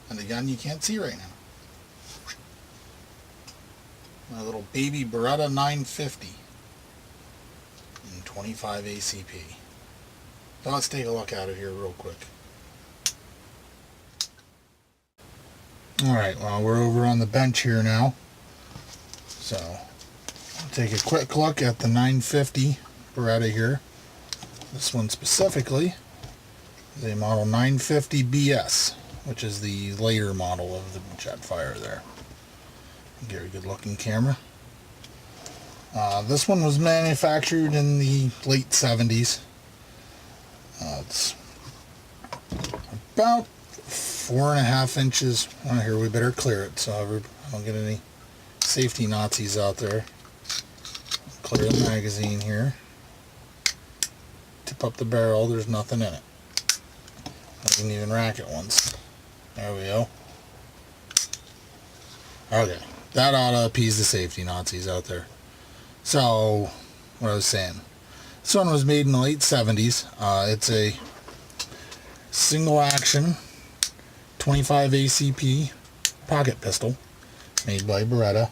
and the gun you can't see right now. My little baby Beretta 950 in 25 ACP. So let's take a look at it here real quick. Alright, well, we're over on the bench here now. So, I'll take a quick look at the 950 Beretta here. This one specifically is a model 950 BS, which is the later model of the Jetfire there. Very good looking camera. This one was manufactured in the late 70s. It's about 4.5 inches. Oh, here, we better clear it so I don't get any safety Nazis out there. Clear the magazine here. Tip up the barrel, there's nothing in it. I didn't even rack it once. There we go. Okay, that ought to appease the safety Nazis out there. So, what I was saying. This one was made in the late 70s. It's a single action 25 ACP pocket pistol made by Beretta.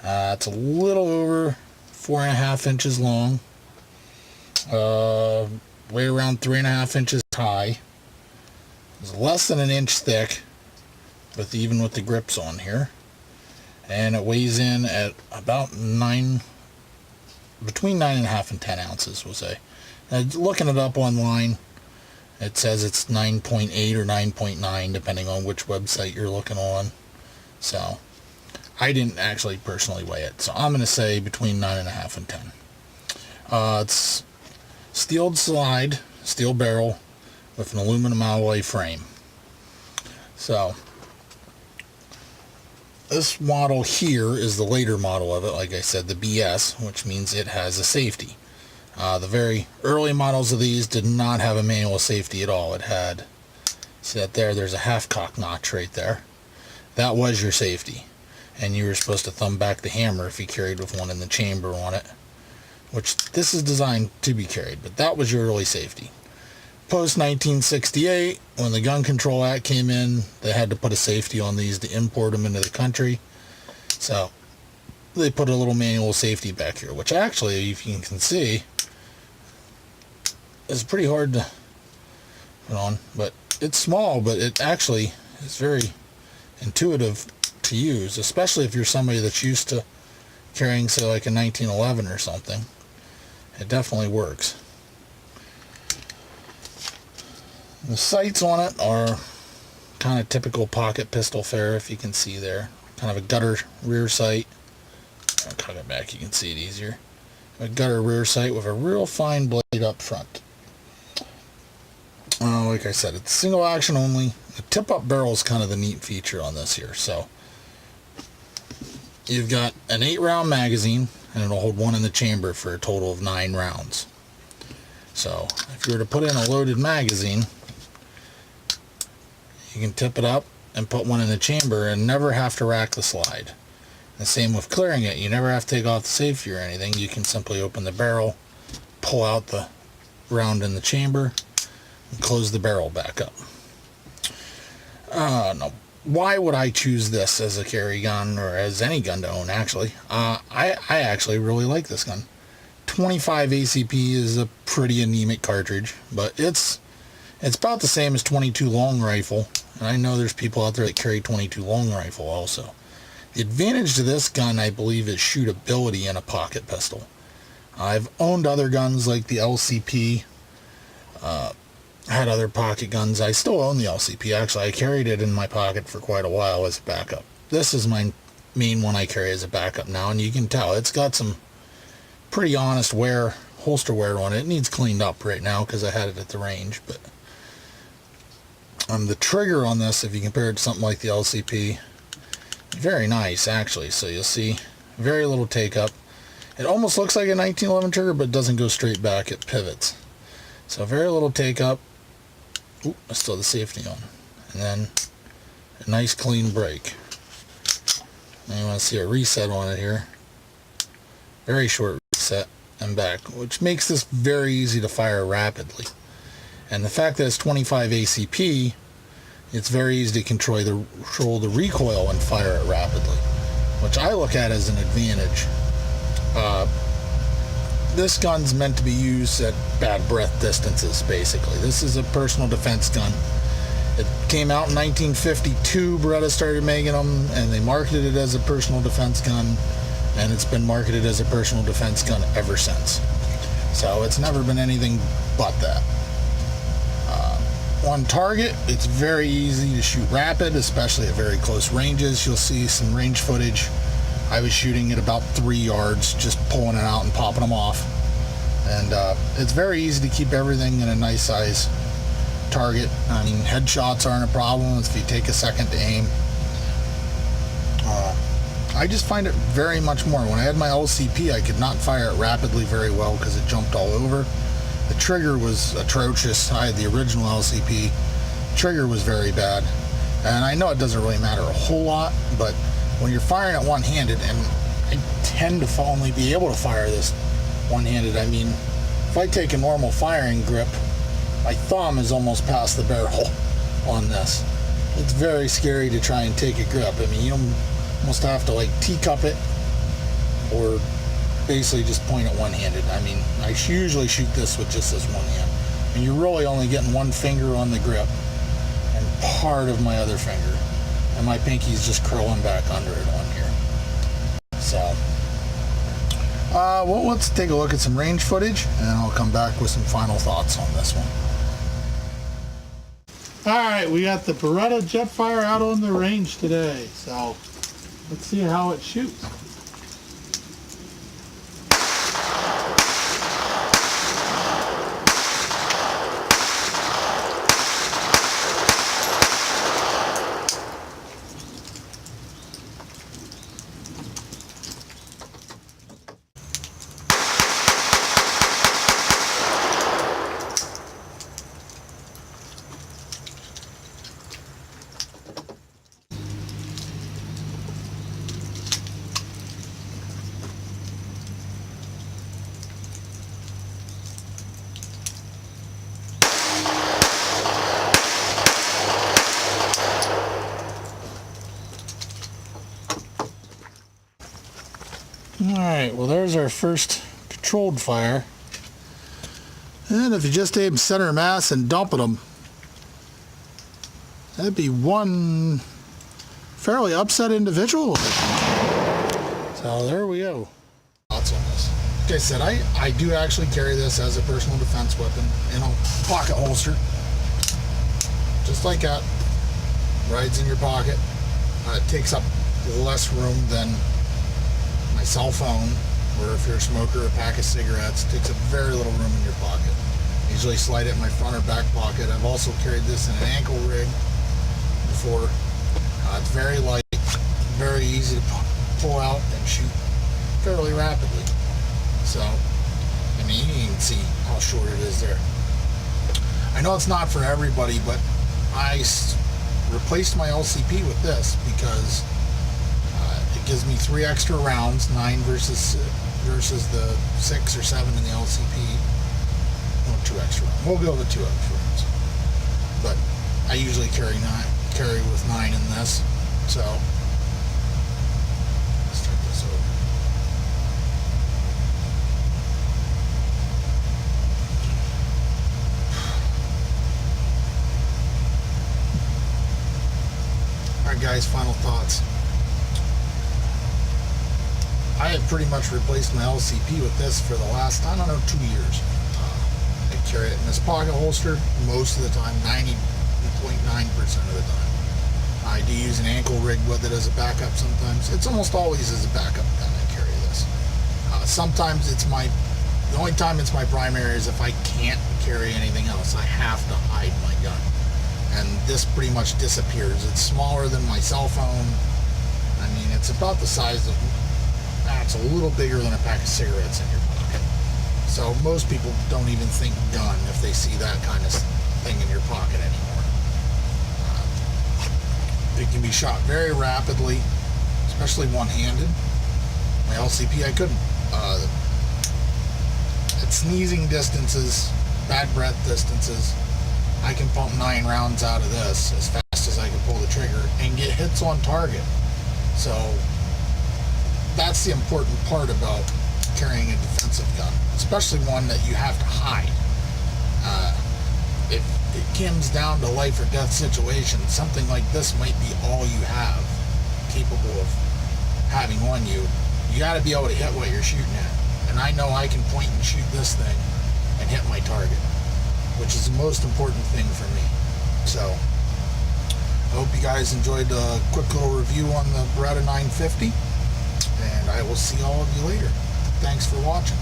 It's a little over 4.5 inches long, weigh around 3.5 inches high. It's less than an inch thick, even with the grips on here, and it weighs in at about between 9.5 and 10 ounces, we'll say. Now, looking it up online, it says it's 9.8 or 9.9, depending on which website you're looking on. So, I didn't actually personally weigh it, so I'm going to say between 9.5 and 10. It's steel slide, steel barrel, with an aluminum alloy frame. So, this model here is the later model of it, like I said, the BS, which means it has a safety. The very early models of these did not have a manual safety at all. It had, see that there's a half-cock notch right there. That was your safety. And you were supposed to thumb back the hammer if you carried with one in the chamber on it. Which, this is designed to be carried, but that was your early safety. Post 1968, when the Gun Control Act came in, they had to put a safety on these to import them into the country. So, they put a little manual safety back here, which actually, if you can see, is pretty hard to put on. But it's small, but it actually is very intuitive to use, especially if you're somebody that's used to carrying, say, like a 1911 or something. It definitely works. The sights on it are kind of typical pocket pistol fare, if you can see there. Kind of a gutter rear sight. I'll cut it back, you can see it easier. A gutter rear sight with a real fine blade up front. Like I said, it's single action only. The tip-up barrel is kind of the neat feature on this here. So, you've got an 8-round magazine, and it'll hold one in the chamber for a total of 9 rounds. So, if you were to put in a loaded magazine, you can tip it up and put one in the chamber and never have to rack the slide. The same with clearing it. You never have to take off the safety or anything. You can simply open the barrel, pull out the round in the chamber, and close the barrel back up. No. Why would I choose this as a carry gun, or as any gun to own, actually? I actually really like this gun. 25 ACP is a pretty anemic cartridge, but it's about the same as 22 long rifle, and I know there's people out there that carry 22 long rifle also. The advantage to this gun, I believe, is shootability in a pocket pistol. I've owned other guns like the LCP, had other pocket guns. I still own the LCP, actually. I carried it in my pocket for quite a while as a backup. This is my main one I carry as a backup now, and you can tell it's got some pretty honest wear, holster wear on it. It needs cleaned up right now because I had it at the range, but the trigger on this, if you compare it to something like the LCP, very nice actually. So you'll see very little take up. It almost looks like a 1911 trigger, but it doesn't go straight back, it pivots. So very little take up. Ooh, I still have the safety on. And then a nice clean break. And you want to see a reset on it here. Very short reset and back, which makes this very easy to fire rapidly. And the fact that it's 25 ACP, it's very easy to control the recoil and fire it rapidly, which I look at as an advantage. This gun's meant to be used at bad breath distances, basically. This is a personal defense gun. It came out in 1952. Beretta started making them, and they marketed it as a personal defense gun, and it's been marketed as a personal defense gun ever since. So it's never been anything but that. On target, it's very easy to shoot rapid, especially at very close ranges. You'll see some range footage. I was shooting at about 3 yards, just pulling it out and popping them off. And it's very easy to keep everything in a nice size target. I mean, headshots aren't a problem if you take a second to aim. I just find it very much more. When I had my LCP, I could not fire it rapidly very well because it jumped all over. The trigger was atrocious. I had the original LCP. Trigger was very bad. And I know it doesn't really matter a whole lot, but when you're firing it one-handed, and I tend to only be able to fire this one-handed. I mean, if I take a normal firing grip, my thumb is almost past the barrel on this. It's very scary to try and take a grip. I mean, you almost have to like teacup it or basically just point it one-handed. I mean, I usually shoot this with just this one hand. And you're really only getting one finger on the grip and part of my other finger. And my pinky's just curling back under it on here. So, well, let's take a look at some range footage, and then I'll come back with some final thoughts on this one. Alright, we got the Beretta Jetfire out on the range today, so let's see how it shoots. Alright, well there's our first controlled fire. And if you just aim center mass and dump at them, that'd be one fairly upset individual. So there we go. Thoughts on this. Like I said, I do actually carry this as a personal defense weapon in a pocket holster. Just like that. Rides in your pocket. It takes up less room than my cell phone, or if you're a smoker, a pack of cigarettes. It takes up very little room in your pocket. Usually slide it in my front or back pocket. I've also carried this in an ankle rig before. It's very light, very easy to pull out and shoot fairly rapidly. So, I mean, you can see how short it is there. I know it's not for everybody, but I replaced my LCP with this because it gives me 3 extra rounds, 9 versus the 6 or 7 in the LCP. No, 2 extra rounds. We'll go with 2 extra rounds. But I usually carry with 9 in this. So let's start this over. Alright guys, final thoughts. I have pretty much replaced my LCP with this for the last, I don't know, 2 years. I carry it in this pocket holster most of the time, 90.9% of the time. I do use an ankle rig with it as a backup sometimes. It's almost always as a backup that I carry this. Sometimes the only time it's my primary is if I can't carry anything else. I have to hide my gun. And this pretty much disappears. It's smaller than my cell phone. I mean, it's about the size of, it's a little bigger than a pack of cigarettes in your pocket. So most people don't even think gun if they see that kind of thing in your pocket anymore. It can be shot very rapidly, especially one-handed. My LCP, I couldn't. At sneezing distances, bad breath distances, I can pump 9 rounds out of this as fast pull the trigger and get hits on target. So that's the important part about carrying a defensive gun, especially one that you have to hide. If it comes down to life or death situation, something like this might be all you have capable of having on you. You got to be able to hit what you're shooting at. And I know I can point and shoot this thing and hit my target, which is the most important thing for me. So I hope you guys enjoyed the quick little review on the Beretta 950, and I will see all of you later. Thanks for watching.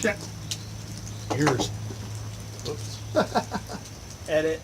Shit. Yours. Oops. Edit.